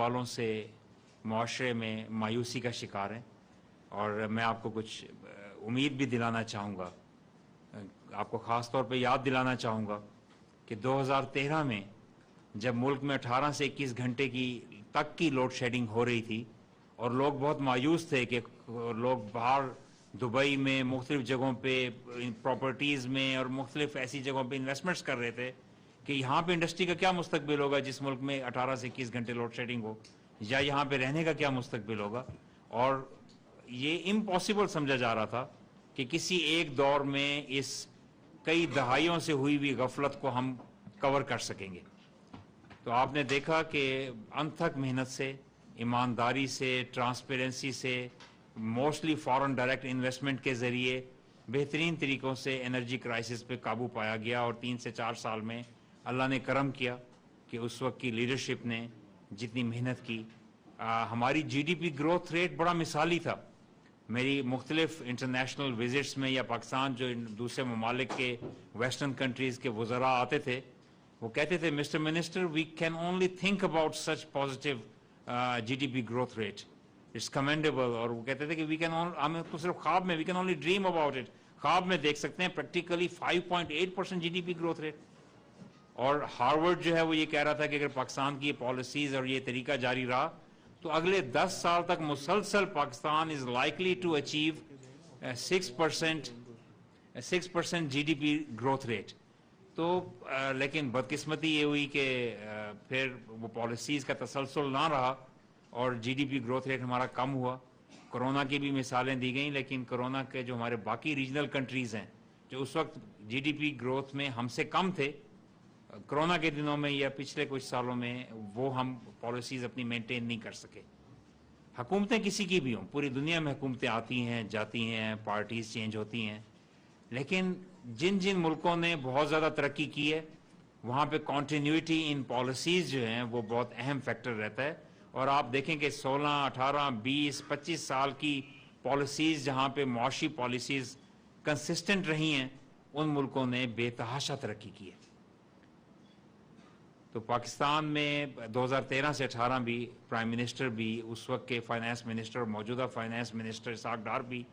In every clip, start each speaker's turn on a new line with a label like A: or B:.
A: हवालों से माशरे में मायूसी का शिकार हैं, और मैं आपको कुछ उम्मीद भी दिलाना चाहूँगा, आपको ख़ास तौर पे याद दिलाना चाहूँगा कि 2013 में जब मुल्क में 18 से 21 घंटे तक की लोड शेडिंग हो रही थी और लोग बहुत मायूस थे कि लोग बाहर दुबई में मुख्तलिफ जगहों पे प्रॉपर्टीज़ में और मुख्तलिफ ऐसी जगहों पे इन्वेस्टमेंट्स कर रहे थे कि यहाँ पे इंडस्ट्री का क्या मुस्तकबिल होगा जिस मुल्क में 18 से 21 घंटे लोड शेडिंग हो, या यहाँ पे रहने का क्या मुस्तकबिल होगा। और ये इम्पॉसिबल समझा जा रहा था कि किसी एक दौर में इस कई दहाइयों से हुई हुई गफलत को हम कवर कर सकेंगे। तो आपने देखा कि अनथक मेहनत से, ईमानदारी से, ट्रांसपेरेंसी से, मोस्टली फॉरेन डायरेक्ट इन्वेस्टमेंट के ज़रिए बेहतरीन तरीक़ों से एनर्जी क्राइसिस पे काबू पाया गया। और 3 से 4 साल में अल्लाह ने करम किया कि उस वक्त की लीडरशिप ने जितनी मेहनत की, हमारी जीडीपी ग्रोथ रेट बड़ा मिसाली था। मेरी मुख्तलिफ इंटरनेशनल विजिट्स में या पाकिस्तान जो दूसरे ममालिक के वेस्टर्न कंट्रीज़ के वज़रा आते थे, वो कहते थे, mister minister, we can only think about such positive GDP growth rate, it's commendable. और वो कहते थे कि वी कैन, हमें तो सिर्फ ख्वाब में, we can only dream about it, ख्वाब में देख सकते हैं। Practically 5.8% GDP growth rate. और हार्वर्ड जो है वो ये कह रहा था कि अगर पाकिस्तान की ये पॉलिसीज़ और ये तरीका जारी रहा तो अगले 10 साल तक मुसलसल Pakistan is likely to achieve 6% GDP growth rate. तो लेकिन बदकिस्मती ये हुई कि फिर वो पॉलिसीज़ का तसलसल ना रहा और जीडीपी ग्रोथ रेट हमारा कम हुआ। कोरोना की भी मिसालें दी गई, लेकिन कोरोना के जो हमारे बाकी रीजनल कंट्रीज़ हैं जो उस वक्त जीडीपी ग्रोथ में हमसे कम थे, कोरोना के दिनों में या पिछले कुछ सालों में वो हम पॉलिसीज़ अपनी मेंटेन नहीं कर सके। हुकूमतें किसी की भी हों, पूरी दुनिया में हुकूमतें आती हैं जाती हैं, पार्टीज़ चेंज होती हैं, लेकिन जिन जिन मुल्कों ने बहुत ज़्यादा तरक्की की है वहाँ पे कॉन्टीन्यूटी इन पॉलिसीज़ जो हैं वो बहुत अहम फैक्टर रहता है। और आप देखें कि 16, 18, 20, 25 साल की पॉलिसीज़ जहाँ पे मुआशी पॉलिसीज़ कंसिस्टेंट रही हैं, उन मुल्कों ने बेतहाशा तरक्की की है। तो पाकिस्तान में 2013 से 18 भी प्राइम मिनिस्टर भी, उस वक्त के फाइनेंस मिनिस्टर और मौजूदा फाइनेंस मिनिस्टर इसाक डार भी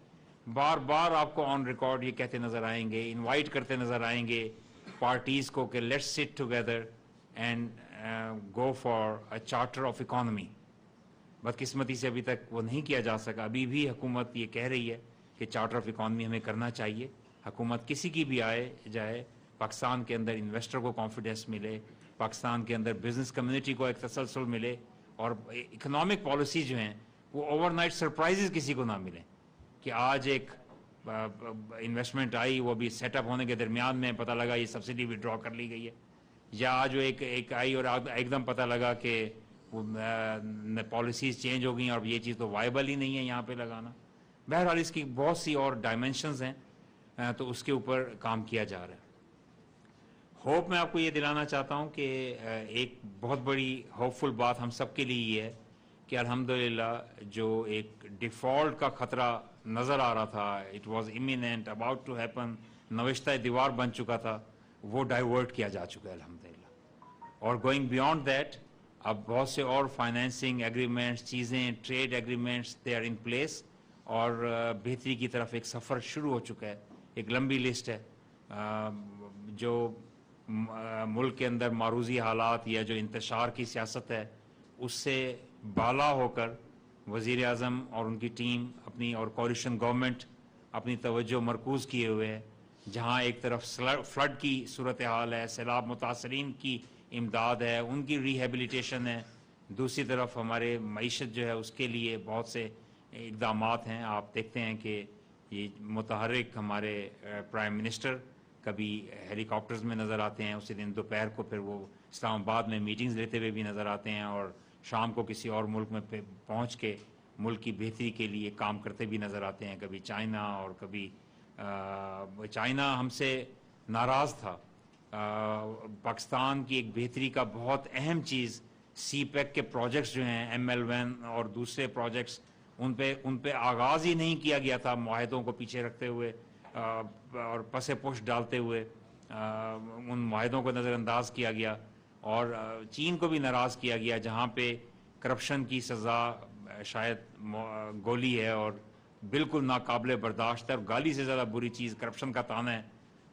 A: बार बार आपको ऑन रिकॉर्ड ये कहते नज़र आएंगे, इनवाइट करते नज़र आएंगे पार्टीज़ को कि let's sit together and go for a charter of economy. बदकिस्मती से अभी तक वो नहीं किया जा सका। अभी भी हुकूमत ये कह रही है कि चार्टर ऑफ इकॉनमी हमें करना चाहिए। हुकूमत किसी की भी आए जाए, पाकिस्तान के अंदर इन्वेस्टर को कॉन्फिडेंस मिले, पाकिस्तान के अंदर बिजनेस कम्युनिटी को एक तसलसल मिले, और इकनॉमिक पॉलिसी जो हैं वो ओवरनाइट सरप्राइजेस किसी को ना मिले कि आज एक इन्वेस्टमेंट आई, वो भी सेटअप होने के दरमियान में पता लगा ये सब्सिडी विड्रॉ कर ली गई है, या आज जो एक आई और एकदम पता लगा कि पॉलिसीज़ चेंज हो गई और ये चीज़ तो वायबल ही नहीं है यहाँ पे लगाना। बहरहाल इसकी बहुत सी और डायमेंशंस हैं, तो उसके ऊपर काम किया जा रहा है। होप मैं आपको ये दिलाना चाहता हूँ कि एक बहुत बड़ी होपफुल बात हम सब के लिए ये है कि अल्हम्दुलिल्लाह जो एक डिफ़ॉल्ट का ख़तरा नज़र आ रहा था, it was imminent, about to happen, नविश्ता दीवार बन चुका था, वो डाइवर्ट किया जा चुका है अल्हम्दुलिल्लाह। और गोइंग बियॉन्ड दैट, अब बहुत से और फाइनेंसिंग एग्रीमेंट्स, चीज़ें, trade agreements they are in place, और बेहतरी की तरफ एक सफ़र शुरू हो चुका है। एक लंबी लिस्ट है जो मुल्क के अंदर मारूजी हालात या जो इंतशार की सियासत है उससे बाला होकर वज़ीर आज़म और उनकी टीम अपनी, और कोalition गवर्नमेंट अपनी तवज्जो मरकूज़ किए हुए है। जहाँ एक तरफ फ्लड की सूरत हाल है, सैलाब मुतासरीन की इमदाद है, उनकी रिहेबिलिटेशन है, दूसरी तरफ हमारे मईशत जो है उसके लिए बहुत से इक़दामात हैं। आप देखते हैं कि ये मुतहर्रिक हमारे प्राइम मिनिस्टर कभी हेलीकॉप्टर्स में नज़र आते हैं, उसी दिन दोपहर को फिर वो इस्लामाबाद में मीटिंग्स लेते हुए भी नज़र आते हैं, और शाम को किसी और मुल्क में पहुंच के मुल्क की बेहतरी के लिए काम करते भी नज़र आते हैं। कभी चाइना, और कभी चाइना हमसे नाराज़ था। पाकिस्तान की एक बेहतरी का बहुत अहम चीज़ CPEC के प्रोजेक्ट्स जो हैं, ML1 और दूसरे प्रोजेक्ट्स, उन पे आगाज़ ही नहीं किया गया था, मुआहदों को पीछे रखते हुए और पसे पुश डालते हुए उन मुआहदों को नज़रअंदाज किया गया, और चीन को भी नाराज़ किया गया, जहाँ पे کرپشن کی سزا شاید گولی ہے اور بالکل ناقابل برداشت ہے، اور گالی سے زیادہ بری چیز کرپشن کا طعنہ ہے۔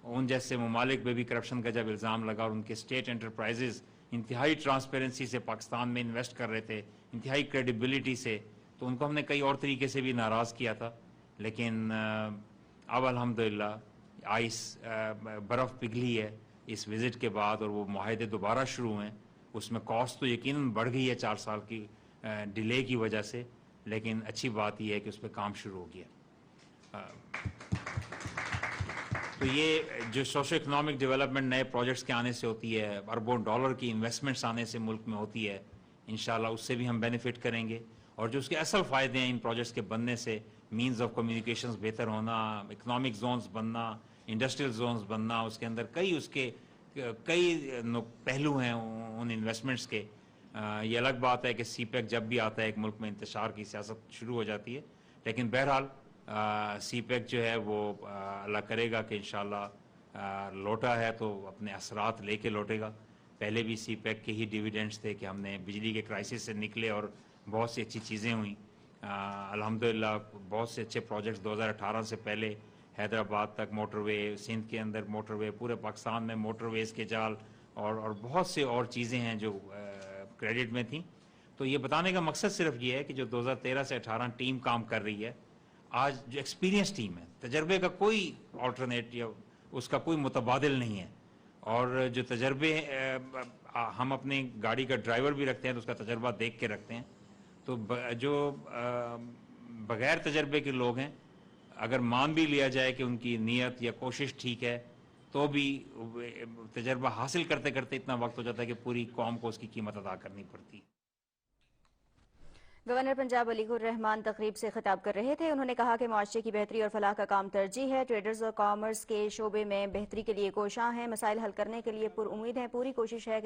A: ان جیسے ممالک پہ بھی کرپشن کا جب الزام لگا اور ان کے اسٹیٹ انٹرپرائزز انتہائی ٹرانسپیرنسی سے پاکستان میں انویسٹ کر رہے تھے، انتہائی کریڈیبلٹی سے، تو ان کو ہم نے کئی اور طریقے سے بھی ناراض کیا تھا، لیکن اب الحمدللہ آئس برف پگھلی ہے اس وزٹ کے بعد، اور وہ معاہدے دوبارہ شروع ہوئے ہیں۔ اس میں کاسٹ تو یقیناً بڑھ گئی ہے 4 سال کی ڈیلے کی وجہ سے، لیکن اچھی بات یہ ہے کہ اس پہ کام شروع ہو گیا۔ تو یہ جو سوشو اکنامک ڈیولپمنٹ نئے پروجیکٹس کے آنے سے ہوتی ہے، اربوں ڈالر کی انویسٹمنٹس آنے سے ملک میں ہوتی ہے، انشاءاللہ اس سے بھی ہم بینیفٹ کریں گے۔ اور جو اس کے اصل فائدے ہیں ان پروجیکٹس کے بننے سے، مینز آف کمیونیکیشنز بہتر ہونا، اکنامک زونز بننا، انڈسٹریل زونز بننا، اس کے اندر کئی پہلو ہیں ان انویسٹمنٹس کے۔ یہ الگ بات ہے کہ سی پیک جب بھی آتا ہے ایک ملک میں انتشار کی سیاست شروع ہو جاتی ہے، لیکن بہرحال سی پیک جو ہے وہ اللہ کرے گا کہ انشاءاللہ لوٹا ہے تو اپنے اثرات لے کے لوٹے گا۔ پہلے بھی سی پیک کے ہی ڈیویڈنڈز تھے کہ ہم نے بجلی کے کرائسس سے نکلے اور بہت سی اچھی چیزیں ہوئیں۔ الحمدللہ بہت سے اچھے پروجیکٹس 2018 سے پہلے حیدرآباد تک موٹر وے، سندھ کے اندر موٹر وے، پورے پاکستان میں موٹر ویز کے جال اور بہت سے اور چیزیں ہیں جو کریڈٹ میں تھیں۔ تو یہ بتانے کا مقصد صرف یہ ہے کہ جو 2013 سے 18 ٹیم کام کر رہی ہے، آج جو ایکسپیرینس ٹیم ہے، تجربے کا کوئی آلٹرنیٹ یا اس کا کوئی متبادل نہیں ہے، اور جو تجربے ہم اپنی گاڑی کا ڈرائیور بھی رکھتے ہیں تو اس کا تجربہ دیکھ کے رکھتے ہیں، تو جو بغیر تجربے کے لوگ ہیں، اگر مان بھی لیا جائے کہ ان کی نیت یا کوشش ٹھیک ہے، تو بھی تجربہ حاصل کرتے کرتے اتنا وقت ہو جاتا ہے کہ پوری قوم کو اس کی قیمت ادا کرنی پڑتی ہے۔
B: گورنر پنجاب علی الرحمان تقریب سے خطاب کر رہے تھے۔ انہوں نے کہا کہ معاشرے کی بہتری اور فلاح کا کام ترجیح ہے۔ ٹریڈرز اور کامرس کے شعبے میں بہتری کے لیے کوشاں ہیں، مسائل حل کرنے کے لیے پر امید ہیں، پوری کوشش ہے۔